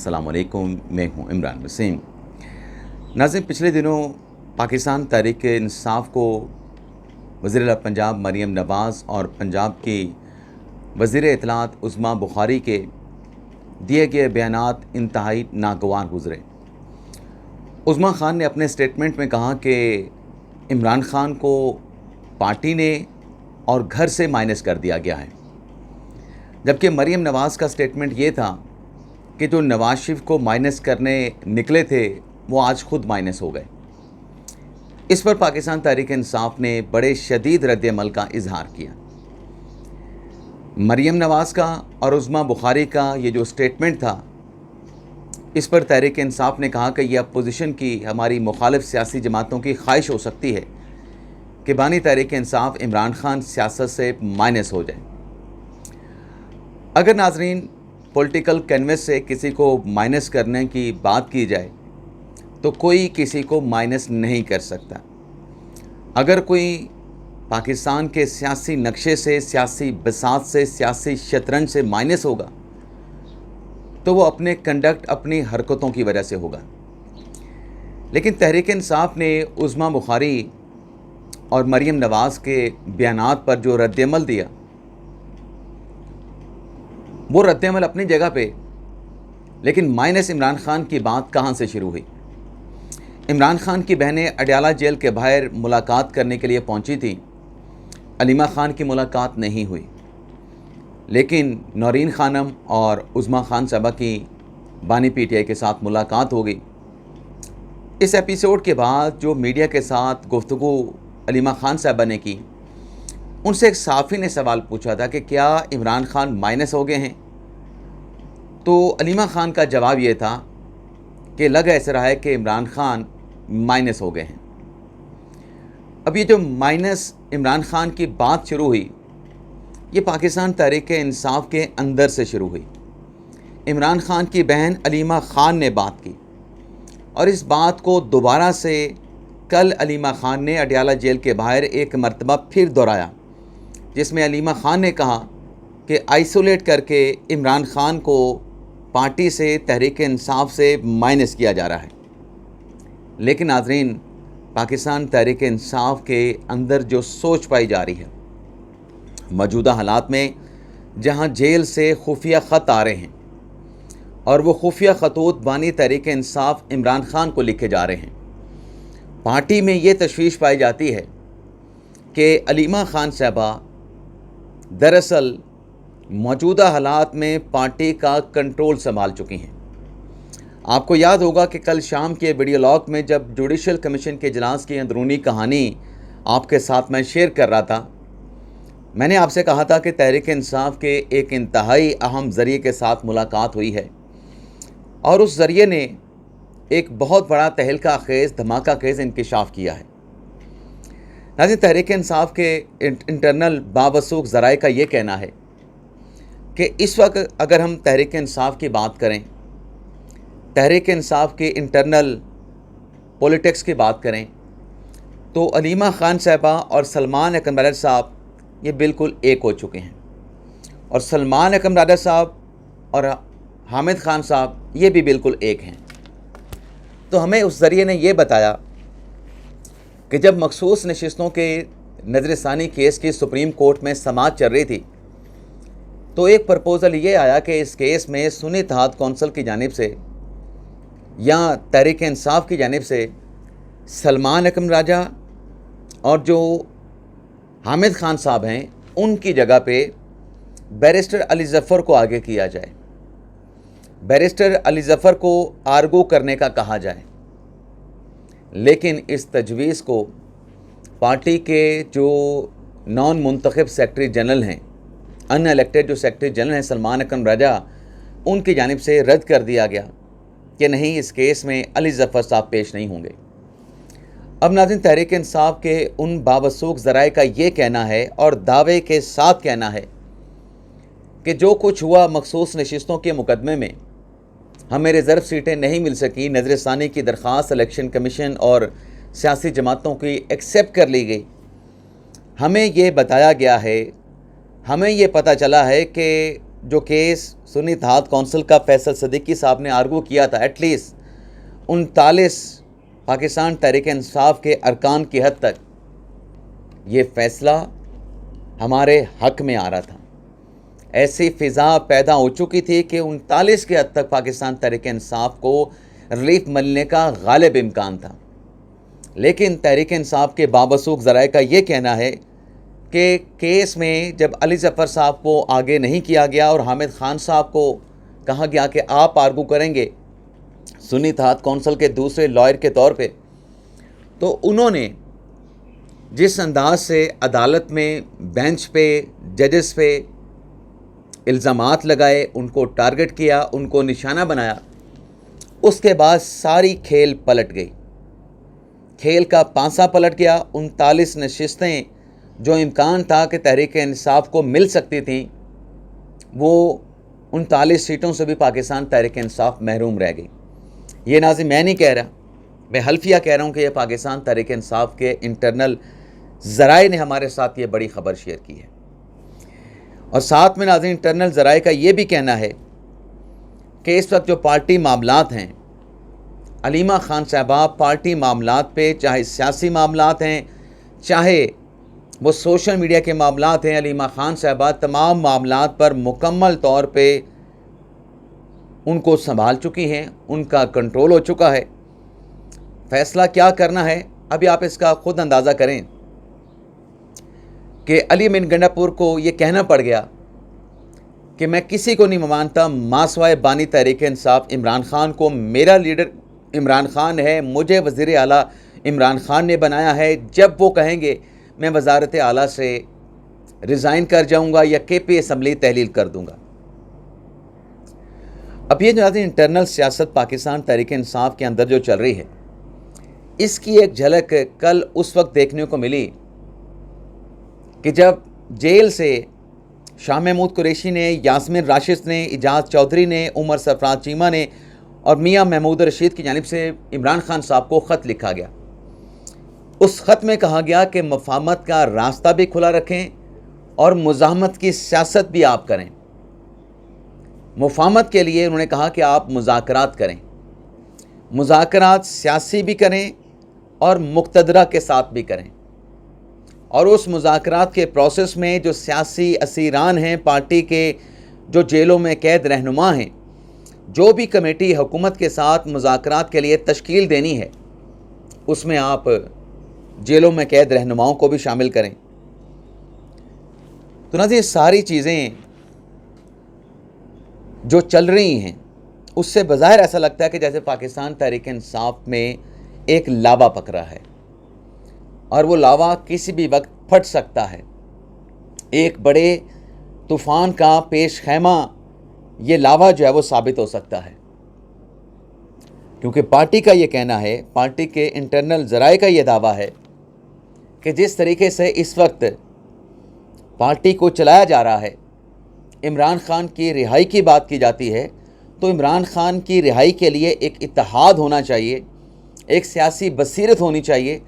अस्सलामुअलैकुम, मैं हूं इमरान वसीम। नाज़रीन, पिछले दिनों पाकिस्तान तहरीक-ए-इंसाफ को वज़ीर आला पंजाब मरियम नवाज़ और पंजाब की वज़ीर इत्तलात उज़्मा बुखारी के दिए गए बयानात इंतहाई नागवार गुज़रे। उज़्मा खान ने अपने स्टेटमेंट में कहा कि इमरान खान को पार्टी ने और घर से माइनस कर दिया गया है, जबकि मरियम नवाज़ का स्टेटमेंट ये था कि जो नवाज शरीफ को माइनस करने निकले थे वो आज खुद माइनस हो गए। इस पर पाकिस्तान तहरीक-ए-इंसाफ ने बड़े शदीद रद्द-ए-अमल का इजहार किया। मरियम नवाज़ का और उज़्मा बुखारी का ये जो स्टेटमेंट था, इस पर तहरीक-ए-इंसाफ ने कहा कि यह अपोजिशन की, हमारी मुखालिफ सियासी जमातों की ख्वाहिश हो सकती है कि बानी तहरीक-ए-इंसाफ इमरान खान सियासत से माइनस हो जाए। अगर नाजरीन पॉलिटिकल कैनवस से किसी को माइनस करने की बात की जाए तो कोई किसी को माइनस नहीं कर सकता। अगर कोई पाकिस्तान के सियासी नक्शे से, सियासी बिसात से, सियासी शतरंज से माइनस होगा तो वो अपने कंडक्ट, अपनी हरकतों की वजह से होगा। लेकिन तहरीक-ए-इंसाफ ने उज़्मा बुखारी और मरियम नवाज़ के बयानात पर जो रद्द-ए-अमल दिया, वो रद्द-ए-अमल अपनी जगह पे, लेकिन माइनस इमरान खान की बात कहाँ से शुरू हुई। इमरान खान की बहनें अडयाला जेल के बाहर मुलाकात करने के लिए पहुंची थीं। अलीमा खान की मुलाकात नहीं हुई, लेकिन नौरीन खानम और उज़्मा खान साहबा की बानी पीटीआई के साथ मुलाकात हो गई। इस एपिसोड के बाद जो मीडिया के साथ गुफ्तगू अलीमा खान साहबा ने की, उनसे एक साफ़ी ने सवाल पूछा था कि क्या इमरान खान माइनस हो गए हैं। तो अलीमा खान का जवाब ये था कि लग ऐसा रहा है कि इमरान खान माइनस हो गए हैं। अब ये जो माइनस इमरान खान की बात शुरू हुई, ये पाकिस्तान तहरीक-ए-इंसाफ के अंदर से शुरू हुई। इमरान खान की बहन अलीमा खान ने बात की और इस बात को दोबारा से कल अलीमा खान ने अडयाला जेल के बाहर एक मरतबा फिर दोहराया, जिसमें अलीमा खान ने कहा कि आइसोलेट करके इमरान खान को पार्टी से, तहरीक-ए-इंसाफ से माइनस किया जा रहा है। लेकिन नाज़रीन, पाकिस्तान तहरीक-ए-इंसाफ के अंदर जो सोच पाई जा रही है, मौजूदा हालात में जहां जेल से खुफिया ख़त आ रहे हैं और वो खुफिया ख़तूत बानी तहरीक-ए-इंसाफ इमरान खान को लिखे जा रहे हैं, पार्टी में ये तशवीश पाई जाती है कि अलीमा खान साहबा दरअसल मौजूदा हालात में पार्टी का कंट्रोल संभाल चुकी हैं। आपको याद होगा कि कल शाम के वीडियो लॉग में जब जुडिशल कमीशन के इजलास की अंदरूनी कहानी आपके साथ मैं शेयर कर रहा था, मैंने आपसे कहा था कि तहरीक-ए-इंसाफ के एक इंतहाई अहम ज़रिए के साथ मुलाकात हुई है और उस ज़रिए ने एक बहुत बड़ा तहलका खेज़, धमाका खेज़ इंकिशाफ किया है। नाज़रीन, तहरीक-ए-इंसाफ के इंटरनल बावसूख ज़राए का ये कहना है कि इस वक्त अगर हम तहरीक-ए-इंसाफ की बात करें, तहरीक-ए-इंसाफ की इंटरनल पॉलिटिक्स की बात करें, तो अलीमा खान साहबा और सलमान अकरम साहब ये बिल्कुल एक हो चुके हैं और सलमान अकरम साहब और हामिद खान साहब ये भी बिल्कुल एक हैं। तो हमें उस ज़रिए ने ये बताया कि जब मखसूस नशिस्तों के नज़रसानी केस की सुप्रीम कोर्ट में समाअत चल रही थी, तो एक प्रपोज़ल ये आया कि इस केस में सुन्नी इत्तेहाद कौंसिल की जानिब से या तहरीक-ए-इंसाफ की जानिब से सलमान अकरम राजा और जो हामिद खान साहब हैं, उनकी जगह पे बैरिस्टर अली ज़फ़र को आगे किया जाए, बैरिस्टर अली ज़फ़र को आर्गू करने का कहा जाए। लेकिन इस तजवीज़ को पार्टी के जो नॉन मुंतखब सेक्रेटरी जनरल हैं, अनइलेक्टेड जो सेक्रेटरी जनरल हैं सलमान अकरम राजा, उनकी जानिब से रद्द कर दिया गया कि नहीं, इस केस में अली ज़फ़र साहब पेश नहीं होंगे। अब नाज़रीन, तहरीक-ए-इंसाफ के उन बावसूख ज़राए का ये कहना है और दावे के साथ कहना है कि जो कुछ हुआ मखसूस नशिस्तों के मुकदमे में, हमें रिज़र्व सीटें नहीं मिल सकी, नज़रसानी की दरख्वास्त इलेक्शन कमीशन और सियासी जमातों की एक्सेप्ट कर ली गई। हमें ये बताया गया है, हमें ये पता चला है कि जो केस सुन्नी इत्तेहाद कौंसिल का फैसल सिद्दीकी साहब ने आर्गू किया था, एटलीस्ट 39 पाकिस्तान तहरीक इंसाफ के अरकान की हद तक ये फ़ैसला हमारे हक़ में आ रहा था। ऐसी फ़िज़ा पैदा हो चुकी थी कि 39 के हद तक पाकिस्तान तहरीक इंसाफ को रिलीफ मिलने का गालिब इम्कान था। लेकिन तहरीक इंसाफ के बावसूख ज़राए का ये कहना है कि केस में जब अली ज़फ़र साहब को आगे नहीं किया गया और हामिद ख़ान साहब को कहा गया कि आप आर्गू करेंगे सुन्नी इत्तेहाद कौंसिल के दूसरे लॉयर के तौर पे, तो उन्होंने जिस अंदाज से अदालत में बेंच पे जजेस पे इल्ज़ामात लगाए, उनको टारगेट किया, उनको निशाना बनाया, उसके बाद सारी खेल पलट गई। खेल का पांसा पलट गया। 39 नशिस्तें जो इम्कान था कि तहरीक इंसाफ को मिल सकती थी, वो 39 सीटों से भी पाकिस्तान तहरीक इंसाफ महरूम रह गई। ये नाज़रीन मैं नहीं कह रहा, मैं हल्फिया कह रहा हूँ कि यह पाकिस्तान तहरीक इंसाफ के इंटरनल ज़राए ने हमारे साथ ये बड़ी ख़बर शेयर की है। और साथ में नाज़रीन इंटरनल ज़राए का ये भी कहना है कि इस वक्त जो पार्टी मामलात हैं, अलीमा ख़ान साहबा पार्टी मामलात पे, चाहे सियासी मामलात हैं, चाहे वो सोशल मीडिया के मामलात हैं, अलीमा ख़ान साहबा तमाम मामलात पर मुकम्मल तौर पे उनको संभाल चुकी हैं, उनका कंट्रोल हो चुका है। फ़ैसला क्या करना है अभी आप इसका ख़ुद अंदाज़ा करें कि अली अमीन गंडापुर को ये कहना पड़ गया कि मैं किसी को नहीं मानता, मासवाए बानी तहरीक इंसाफ इमरान ख़ान को मेरा लीडर इमरान ख़ान है, मुझे वज़ीर आला इमरान ख़ान ने बनाया है। जब वो कहेंगे मैं वज़ारत आला से रिज़ाइन कर जाऊंगा या KP असम्बली तहलील कर दूंगा। अब ये जो इंटरनल सियासत पाकिस्तान तहरीक इंसाफ के अंदर जो चल रही है, इसकी एक झलक कल उस वक्त देखने को मिली कि जब जेल से शाह महमूद कुरैशी ने, यास्मीन राशिद ने, इजाज़ चौधरी ने, उमर सरफराज चीमा ने और मियां महमूद रशीद की जानिब से इमरान ख़ान साहब को ख़त लिखा गया। उस ख़त में कहा गया कि मफाहमत का रास्ता भी खुला रखें और मुज़ाहमत की सियासत भी आप करें। मुफाहमत के लिए उन्होंने कहा कि आप मुज़ाकरात करें, मुज़ाकरात सियासी भी करें और मुक़तदरा के साथ भी करें, और उस मुज़ाकरात के प्रोसेस में जो सियासी असीरान हैं, पार्टी के जो जेलों में कैद रहनुमा हैं, जो भी कमेटी हुकूमत के साथ मुज़ाकरात के लिए तश्कील देनी है, उसमें आप जेलों में कैद रहनुमाओं को भी शामिल करें। तो ना ये सारी चीज़ें जो चल रही हैं, उससे बज़ाहिर ऐसा लगता है कि जैसे पाकिस्तान तहरीक इंसाफ में एक लावा पकड़ा है और वो लावा किसी भी वक्त फट सकता है। एक बड़े तूफ़ान का पेश खैमा ये लावा जो है वो साबित हो सकता है, क्योंकि पार्टी का ये कहना है, पार्टी के इंटरनल ज़राए का ये दावा है कि जिस तरीके से इस वक्त पार्टी को चलाया जा रहा है, इमरान ख़ान की रिहाई की बात की जाती है, तो इमरान ख़ान की रिहाई के लिए एक इत्तेहाद होना चाहिए, एक सियासी बसीरत होनी चाहिए।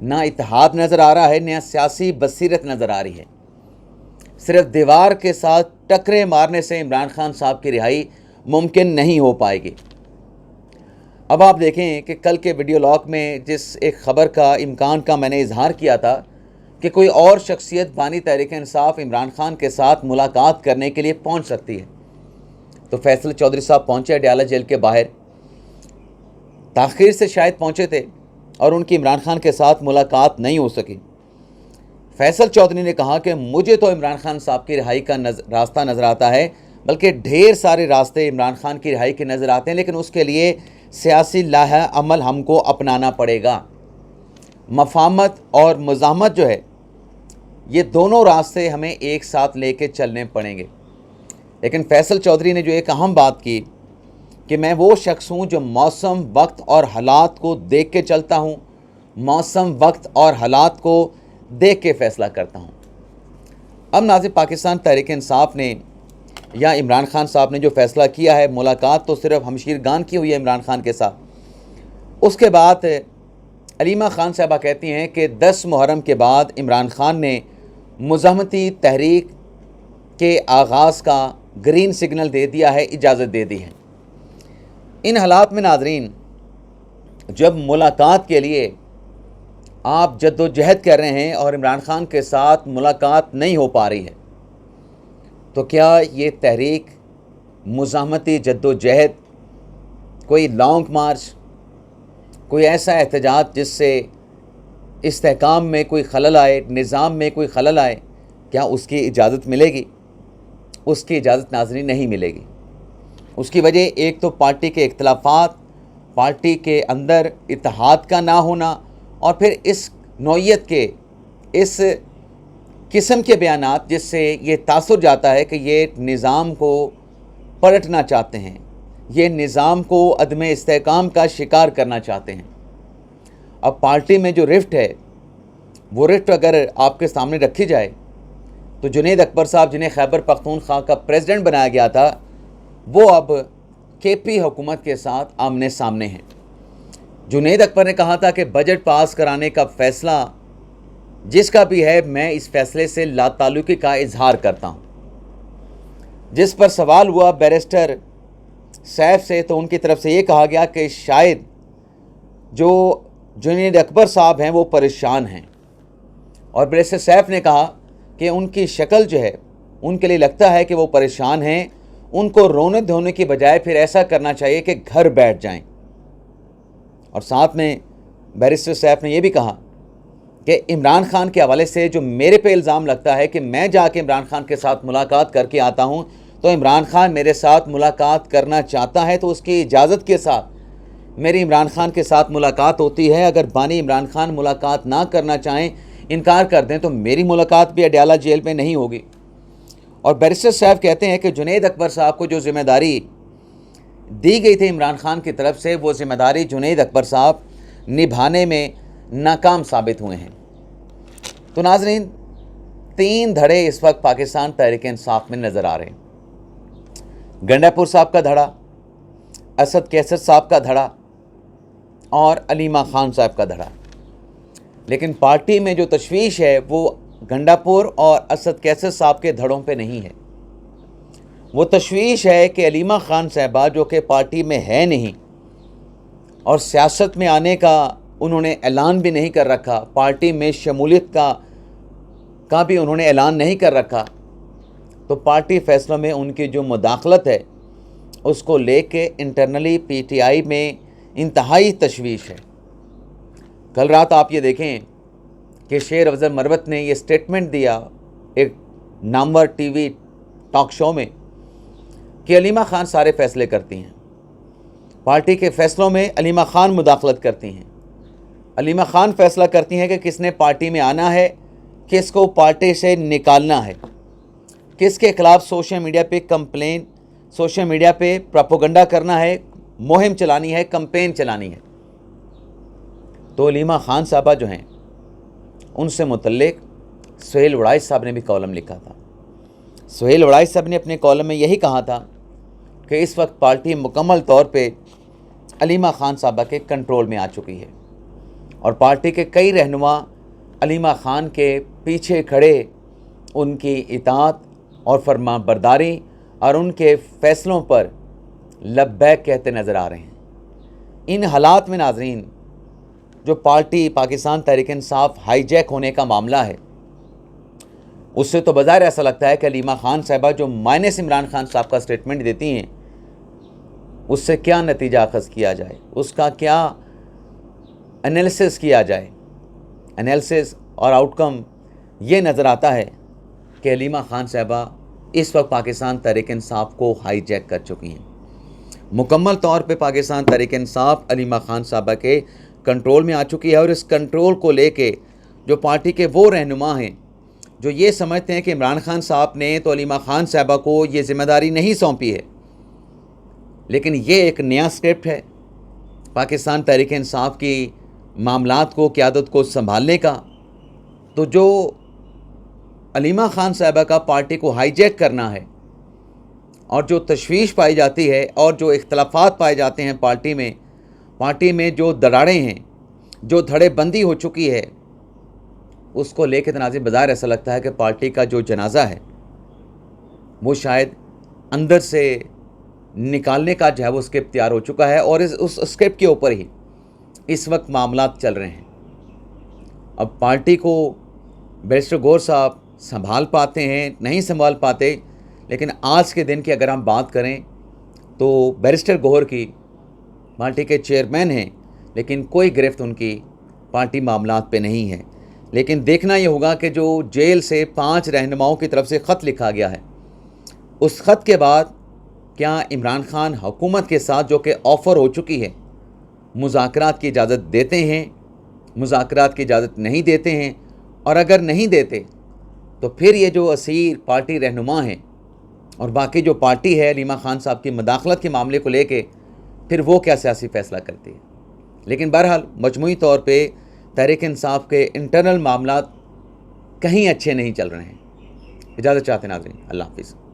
ना इत्तेहाद नज़र आ रहा है, ना सियासी बसीरत नज़र आ रही है। सिर्फ दीवार के साथ टकरे मारने से इमरान ख़ान साहब की रिहाई मुमकिन नहीं हो पाएगी। अब आप देखें कि कल के वीडियो लॉग में जिस एक ख़बर का इम्कान का मैंने इजहार किया था कि कोई और शख्सियत बानी तहरीक इंसाफ इमरान ख़ान के साथ मुलाकात करने के लिए पहुंच सकती है, तो फैसल चौधरी साहब पहुंचे अडयाला जेल के बाहर, ताख़ीर से शायद पहुंचे थे और उनकी इमरान ख़ान के साथ मुलाकात नहीं हो सकी। फैसल चौधरी ने कहा कि मुझे तो इमरान ख़ान साहब की रिहाई का रास्ता नज़र आता है, बल्कि ढेर सारे रास्ते इमरान ख़ान की रिहाई के नज़र आते हैं, लेकिन उसके लिए सियासी लाहा अमल हमको अपनाना पड़ेगा। मफाहमत और मुज़ाहमत जो है, ये दोनों रास्ते हमें एक साथ लेके चलने पड़ेंगे। लेकिन फैसल चौधरी ने जो एक अहम बात की कि मैं वो शख्स हूँ जो मौसम, वक्त और हालात को देख के चलता हूँ, मौसम, वक्त और हालात को देख के फ़ैसला करता हूँ। अब नाज़िर पाकिस्तान तहरीक इंसाफ ने या इमरान ख़ान साहब ने जो फ़ैसला किया है, मुलाकात तो सिर्फ हमशीर गान की हुई है इमरान ख़ान के साथ। उसके बाद अलीमा ख़ान साहबा कहती हैं कि 10 मुहर्रम के बाद इमरान ख़ान ने मुज़ाहमती तहरीक के आगाज़ का ग्रीन सिग्नल दे दिया है, इजाज़त दे दी है। इन हालात में नाज़रीन, जब मुलाकात के लिए आप जद्दोजहद कर रहे हैं और इमरान खान के साथ मुलाकात नहीं हो पा रही है, तो क्या ये तहरीक, मुज़ाहमती जद्दोजहद, कोई लॉन्ग मार्च, कोई ऐसा एहतजाज जिससे इस्तेहकाम में कोई खलल आए, निज़ाम में कोई खलल आए, क्या उसकी इजाज़त मिलेगी? उसकी इजाज़त नाज़रीन नहीं मिलेगी। उसकी वजह एक तो पार्टी के इख्तिलाफ़ात, पार्टी के अंदर इत्तेहाद का ना होना, और फिर इस नौइयत के, इस किस्म के बयानात जिससे ये तासुर जाता है कि ये निज़ाम को पलटना चाहते हैं, ये निज़ाम को अदम इस्तेहकाम का शिकार करना चाहते हैं। अब पार्टी में जो रिफ्ट है, वो रिफ्ट अगर आपके सामने रखी जाए तो जुनैद अकबर साहब, जिन्हें खैबर पख्तूनख्वा का प्रेसिडेंट बनाया गया था, वो अब केपी हुकूमत के साथ आमने सामने हैं। जुनैद अकबर ने कहा था कि बजट पास कराने का फ़ैसला जिसका भी है, मैं इस फ़ैसले से लाताल्लुकी का इजहार करता हूँ। जिस पर सवाल हुआ बैरिस्टर सैफ से, तो उनकी तरफ से ये कहा गया कि शायद जो जुनैद अकबर साहब हैं वो परेशान हैं, और बैरिस्टर सैफ ने कहा कि उनकी शक्ल जो है, उनके लिए लगता है कि वो परेशान हैं, उनको रोने धोने की बजाय फिर ऐसा करना चाहिए कि घर बैठ जाएं। और साथ में बैरिस्टर सैफ ने यह भी कहा कि इमरान खान के हवाले से जो मेरे पे इल्ज़ाम लगता है कि मैं जाके इमरान खान के साथ मुलाकात करके आता हूं, तो इमरान खान मेरे साथ मुलाकात करना चाहता है तो उसकी इजाज़त के साथ मेरी इमरान खान के साथ मुलाकात होती है। अगर बानी इमरान खान मुलाकात ना करना चाहें, इनकार कर दें, तो मेरी मुलाकात भी अडयाला जेल में नहीं होगी। और बैरिस्टर साहब कहते हैं कि जुनैद अकबर साहब को जो जिम्मेदारी दी गई थी इमरान खान की तरफ से, वो जिम्मेदारी जुनैद अकबर साहब निभाने में नाकाम साबित हुए हैं। तो नाज़रीन, 3 धड़े इस वक्त पाकिस्तान तहरीक इंसाफ में नज़र आ रहे हैं। गंडापुर साहब का धड़ा, असद कैसर साहब का धड़ा और अलीमा खान साहब का धड़ा। लेकिन पार्टी में जो तशवीश है वो गंडापुर और असद कैसर साहब के धड़ों पे नहीं है। वो तशवीश है कि अलीमा खान साहबा, जो कि पार्टी में है नहीं और सियासत में आने का उन्होंने ऐलान भी नहीं कर रखा, पार्टी में शमूलियत का भी उन्होंने ऐलान नहीं कर रखा, तो पार्टी फैसलों में उनकी जो मुदाखलत है उसको लेके इंटरनली पीटीआई में इंतहाई तशवीश है। कल रात आप ये देखें कि शेर अफजल मरवत ने ये स्टेटमेंट दिया एक नामवर टीवी टॉक शो में कि अलीमा खान सारे फैसले करती हैं, पार्टी के फैसलों में अलीमा खान मुदाखलत करती हैं। अलीमा खान फैसला करती हैं कि किसने पार्टी में आना है, किसको पार्टी से निकालना है, किसके खिलाफ सोशल मीडिया पे कंप्लेन, सोशल मीडिया पे प्रोपोगंडा करना है, मुहिम चलानी है, कंपेन चलानी है। तो अलीमा खान साहबा जो हैं, उनसे मुतल्लिक सुहेल वड़ाई साहब ने भी कॉलम लिखा था। सुहेल वड़ाई साहब ने अपने कॉलम में यही कहा था कि इस वक्त पार्टी मुकम्मल तौर पे अलीमा खान साहबा के कंट्रोल में आ चुकी है और पार्टी के कई रहनुमा अलीमा खान के पीछे खड़े उनकी इताअत और फरमा बरदारी और उनके फ़ैसलों पर लब्बैक कहते नज़र आ रहे हैं। इन हालात में नाज़रीन, जो पार्टी पाकिस्तान तहरीक इंसाफ हाईजैक होने का मामला है, उससे तो बज़ाहिर ऐसा लगता है कि अलीमा खान साहबा जो माइनस इमरान खान साहब का स्टेटमेंट देती हैं, उससे क्या नतीजा अखज़ किया जाए, उसका क्या एनालिसिस किया जाए। एनालिसिस और आउटकम ये नज़र आता है कि अलीमा खान साहबा इस वक्त पाकिस्तान तहरीक इंसाफ को हाईजैक कर चुकी हैं। मुकम्मल तौर पे पाकिस्तान तहरीक इंसाफ अलीमा खान साहबा के कंट्रोल में आ चुकी है और इस कंट्रोल को लेके जो पार्टी के वो रहनुमा हैं जो ये समझते हैं कि इमरान खान साहब ने तो अलीमा खान साहबा को ये ज़िम्मेदारी नहीं सौंपी है, लेकिन ये एक नया स्क्रिप्ट है पाकिस्तान तहरीक इंसाफ की मामलात को, क़यादत को संभालने का। तो जो अलीमा खान साहबा का पार्टी को हाईजैक करना है और जो तशवीश पाई जाती है और जो इख्तलाफात पाए जाते हैं पार्टी में जो दरारें हैं, जो धड़ेबंदी हो चुकी है, उसको लेकर तनाज़े बाज़ार ऐसा लगता है कि पार्टी का जो जनाजा है वो शायद अंदर से निकालने का जो है वो स्क्रिप्ट तैयार हो चुका है और उस स्क्रिप्ट के ऊपर ही इस वक्त मामलात चल रहे हैं। अब पार्टी को बैरिस्टर गौहर साहब संभाल पाते हैं, नहीं संभाल पाते, लेकिन आज के दिन की अगर हम बात करें तो बैरिस्टर गौहर की पार्टी के चेयरमैन हैं, लेकिन कोई गिरफ्त उनकी पार्टी मामलात पे नहीं है। लेकिन देखना ये होगा कि जो जेल से 5 रहनुमाओं की तरफ से ख़त लिखा गया है, उस ख़त के बाद क्या इमरान खान हुकूमत के साथ जो कि ऑफ़र हो चुकी है मुज़ाकरात की इजाज़त देते हैं, मुज़ाकरात की इजाज़त नहीं देते हैं, और अगर नहीं देते तो फिर ये जो असीर पार्टी रहनुमा हैं और बाकी जो पार्टी है रीमा खान साहब की मदाखलत के मामले को लेके फिर वो क्या सियासी फ़ैसला करती है। लेकिन बहरहाल मजमूई तौर पे तहरीक इंसाफ के इंटरनल मामलात कहीं अच्छे नहीं चल रहे हैं। इजाज़त चाहते नाज़रीन, अल्लाह हाफ़िज़।